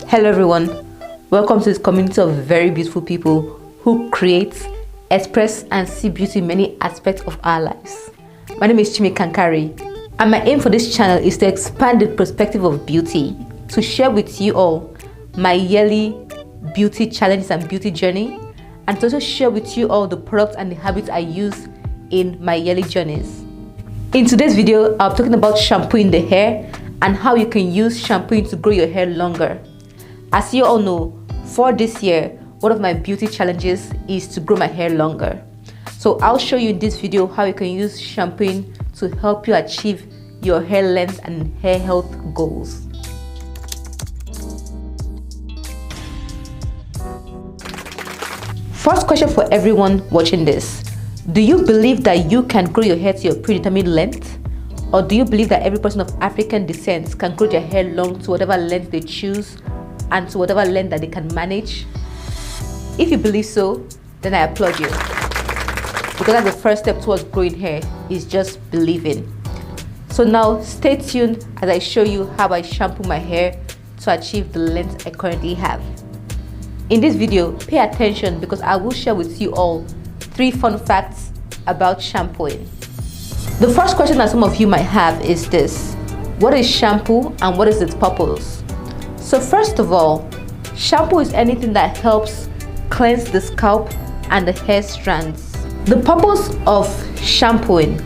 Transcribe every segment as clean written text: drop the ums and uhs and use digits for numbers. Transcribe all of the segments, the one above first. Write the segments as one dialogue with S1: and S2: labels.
S1: Hello everyone, welcome to this community of very beautiful people who create, express and see beauty in many aspects of our lives. My name is Chimi Kankari and my aim for this channel is to expand the perspective of beauty, to share with you all my yearly beauty challenges and beauty journey, and to also share with you all the products and the habits I use in my yearly journeys. In today's video, I'm talking about shampooing the hair and how you can use shampooing to grow your hair longer. As you all know, for this year, one of my beauty challenges is to grow my hair longer. So I'll show you in this video how you can use shampooing to help you achieve your hair length and hair health goals. First question for everyone watching this. Do you believe that you can grow your hair to your predetermined length? Or do you believe that every person of African descent can grow their hair long to whatever length they choose and to whatever length that they can manage? If you believe so, then I applaud you, because that's the first step towards growing hair, is just believing. So now stay tuned as I show you how I shampoo my hair to achieve the length I currently have. In this video, pay attention because I will share with you all 3 fun facts about shampooing. The first question that some of you might have is this: what is shampoo and what is its purpose? So first of all, shampoo is anything that helps cleanse the scalp and the hair strands. The purpose of shampooing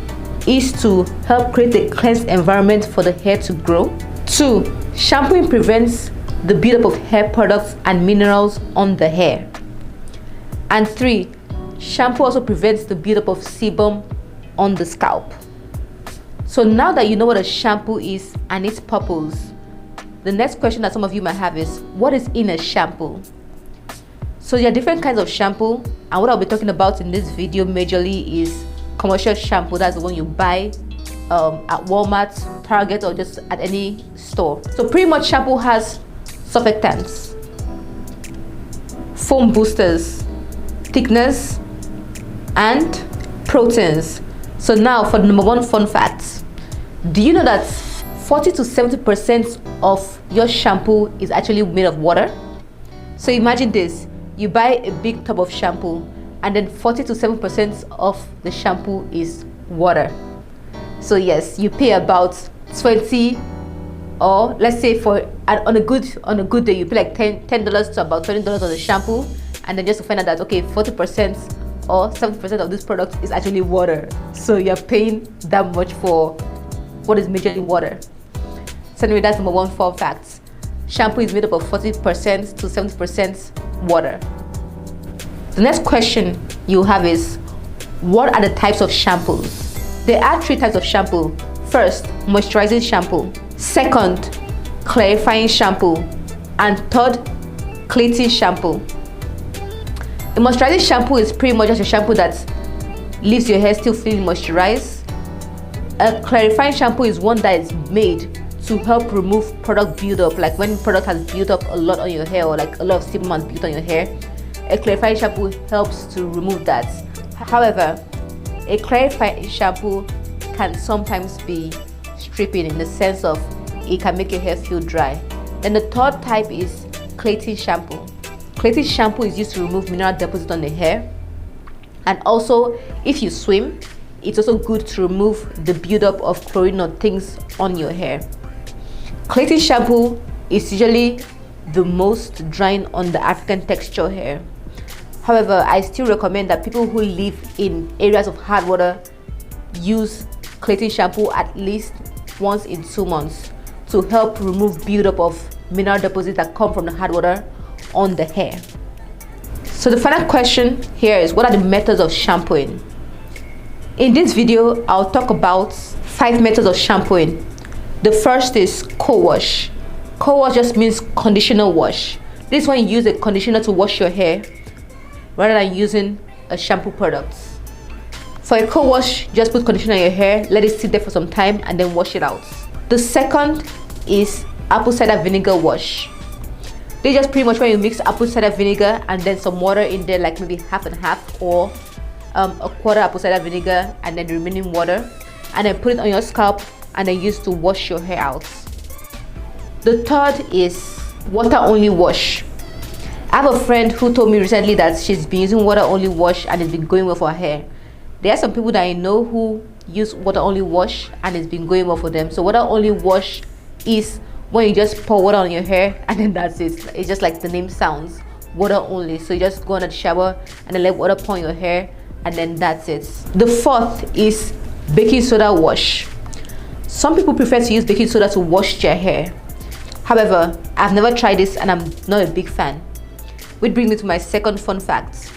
S1: is to help create a cleansed environment for the hair to grow. 2, shampooing prevents the buildup of hair products and minerals on the hair. And 3, shampoo also prevents the buildup of sebum on the scalp. So now that you know what a shampoo is and its purpose, the next question that some of you might have is, what is in a shampoo? So there are different kinds of shampoo, and what I'll be talking about in this video majorly is commercial shampoo. That's the one you buy at Walmart, Target, or just at any store. So pretty much shampoo has surfactants, foam boosters, thickness, and proteins. So now for the number 1 fun fact. Do you know that 40 to 70% of your shampoo is actually made of water? So imagine this: you buy a big tub of shampoo and then 40 to 7% of the shampoo is water. So yes, you pay about 20, or let's say on a good day you pay like $10 to about $20 on the shampoo, and then just to find out that okay, 40% or 70% of this product is actually water. So you're paying that much for what is majorly water. So anyway, that's number 1 fun fact. Shampoo is made up of 40% to 70% water. The next question you have is, what are the types of shampoos? There are 3 types of shampoo. First, moisturizing shampoo. Second, clarifying shampoo. And third, chelating shampoo. A moisturizing shampoo is pretty much just a shampoo that leaves your hair still feeling moisturized. A clarifying shampoo is one that is made to help remove product buildup, like when product has built up a lot on your hair, or like a lot of sebum has built on your hair. A clarifying shampoo helps to remove that. However, a clarifying shampoo can sometimes be stripping, in the sense of it can make your hair feel dry. Then the third type is chelating shampoo. Chelating shampoo is used to remove mineral deposits on the hair, and also if you swim, it's also good to remove the buildup of chlorine or things on your hair. Chelating shampoo is usually the most drying on the African texture hair. However, I still recommend that people who live in areas of hard water use chelating shampoo at least once in 2 months to help remove buildup of mineral deposits that come from the hard water on the hair. So the final question here is, what are the methods of shampooing? In this video, I'll talk about 5 methods of shampooing. The first is co-wash. Co-wash just means conditioner wash. This is when you use a conditioner to wash your hair rather than using a shampoo product. For a co-wash, just put conditioner in your hair, let it sit there for some time, and then wash it out. The second is apple cider vinegar wash. This is just pretty much when you mix apple cider vinegar and then some water in there, like maybe half and half, or a quarter apple cider vinegar and then the remaining water, and then put it on your scalp and then use to wash your hair out. The third is water only wash. I have a friend who told me recently that she's been using water only wash and it's been going well for her hair. There are some people that I know who use water only wash and it's been going well for them. So water only wash is when you just pour water on your hair and then that's it. It's just like the name sounds, water only. So you just go on the shower and then let water pour on your hair and then that's it. The fourth is baking soda wash. Some people prefer to use baking soda to wash their hair. However, I've never tried this and I'm not a big fan. Which brings me to my second fun fact.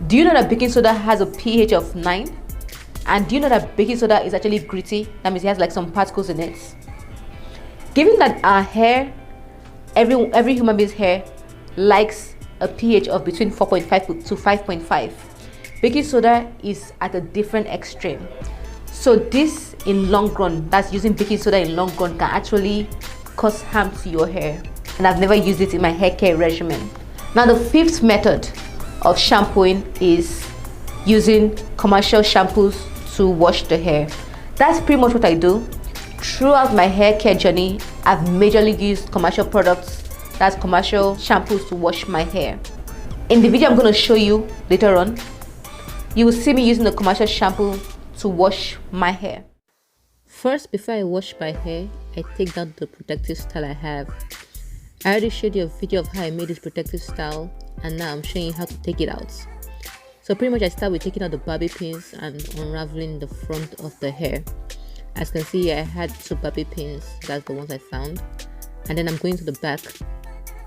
S1: Do you know that baking soda has a pH of 9? And do you know that baking soda is actually gritty? That means it has like some particles in it. Given that our hair, every human being's hair likes a pH of between 4.5 to 5.5, baking soda is at a different extreme. So this in long run, that's using baking soda in long run, can actually cause harm to your hair. And I've never used it in my hair care regimen. Now the fifth method of shampooing is using commercial shampoos to wash the hair. That's pretty much what I do. Throughout my hair care journey, I've majorly used commercial products, that's commercial shampoos to wash my hair. In the video I'm going to show you later on, you will see me using the commercial shampoo to wash my hair. First, before I wash my hair, I take down the protective style I have. I already showed you a video of how I made this protective style and now I'm showing you how to take it out. So pretty much I start with taking out the bobby pins and unraveling the front of the hair. As you can see, I had 2 bobby pins, that's the ones I found. And then I'm going to the back.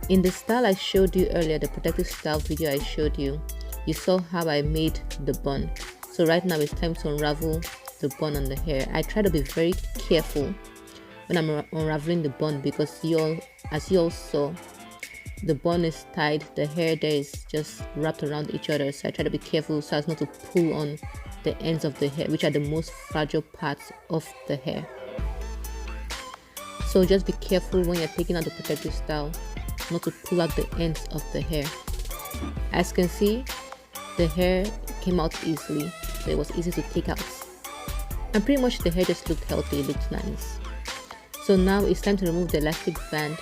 S1: In the style I showed you earlier, the protective style video I showed you, you saw how I made the bun. So right now it's time to unravel the bun on the hair. I try to be very careful when I'm unraveling the bun because as you all saw, the bun is tied, the hair there is just wrapped around each other. So I try to be careful so as not to pull on the ends of the hair, which are the most fragile parts of the hair. So just be careful when you're taking out the protective style not to pull out the ends of the hair. As you can see, the hair came out easily, so it was easy to take out. And pretty much the hair just looked healthy, it looked nice. So now it's time to remove the elastic band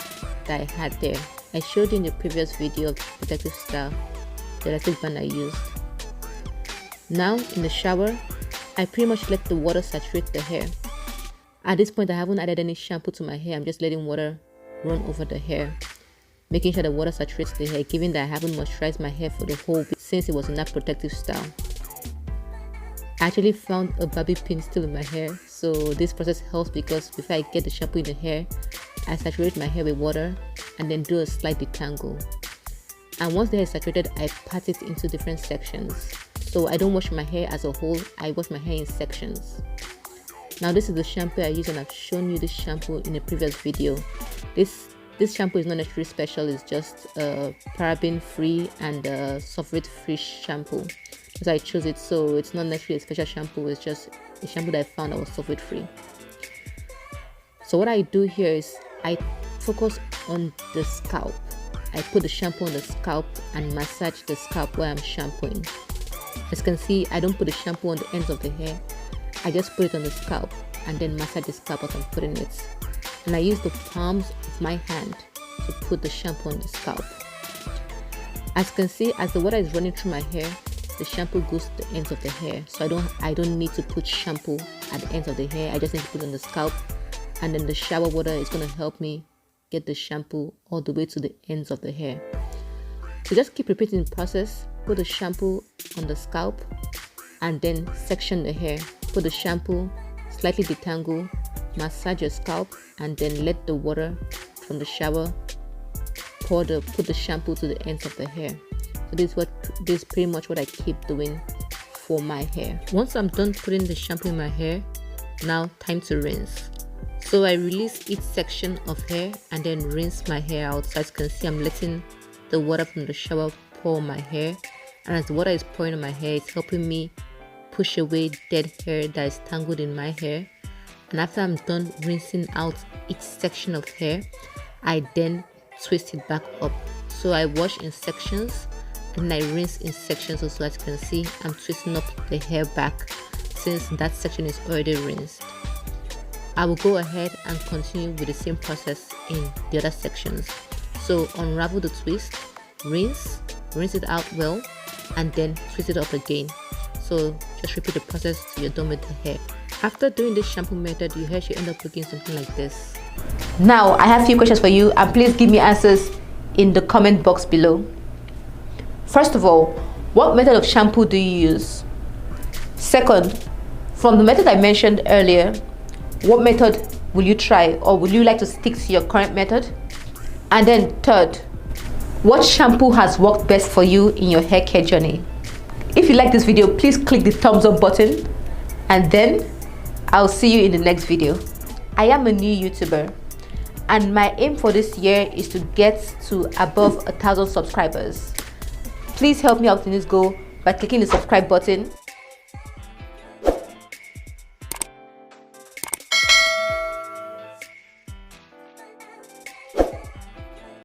S1: that I had there. I showed you in the previous video of the protective style, the elastic band I used. Now in the shower, I pretty much let the water saturate the hair. At this point I haven't added any shampoo to my hair, I'm just letting water run over the hair, making sure the water saturates the hair, given that I haven't moisturized my hair for the whole week since it was in that protective style. I actually found a bobby pin still in my hair, so this process helps because before I get the shampoo in the hair, I saturate my hair with water and then do a slight detangle. And once the hair is saturated, I part it into different sections. So I don't wash my hair as a whole, I wash my hair in sections. Now this is the shampoo I use and I've shown you this shampoo in a previous video. This shampoo is not necessarily special, it's just paraben free and sulfate free shampoo. So I chose it, so it's not necessarily a special shampoo, it's just a shampoo that I found that was sulfate free. So what I do here is I focus on the scalp. I put the shampoo on the scalp and massage the scalp while I'm shampooing. As you can see, I don't put the shampoo on the ends of the hair, I just put it on the scalp and then massage the scalp as I'm putting it. And I use the palms of my hand to put the shampoo on the scalp. As you can see, as the water is running through my hair, the shampoo goes to the ends of the hair. So I don't need to put shampoo at the ends of the hair, I just need to put it on the scalp. And then the shower water is going to help me get the shampoo all the way to the ends of the hair. So just keep repeating the process. Put the shampoo on the scalp and then section the hair. Put the shampoo, slightly detangle, massage your scalp and then let the water from the shower put the shampoo to the ends of the hair. So this is pretty much what I keep doing for my hair. Once I'm done putting the shampoo in my hair, now time to rinse. So I release each section of hair and then rinse my hair out. So as you can see, I'm letting the water from the shower pour on my hair, and as the water is pouring on my hair, it's helping me push away dead hair that is tangled in my hair. And after I'm done rinsing out each section of hair, I then twist it back up. So I wash in sections and I rinse in sections. So as you can see, I'm twisting up the hair back since that section is already rinsed. I will go ahead and continue with the same process in the other sections. So unravel the twist, rinse it out well, and then twist it up again. So just repeat the process till you're done with the hair. After doing this shampoo method, your hair should end up looking something like this. Now I have a few questions for you, and please give me answers in the comment box below. First of all, what method of shampoo do you use? Second, from the method I mentioned earlier, what method will you try, or would you like to stick to your current method? And then third, what shampoo has worked best for you in your hair care journey? If you like this video, please click the thumbs up button, and then I'll see you in the next video. I am a new YouTuber, and my aim for this year is to get to above 1,000 subscribers. Please help me out in this goal by clicking the subscribe button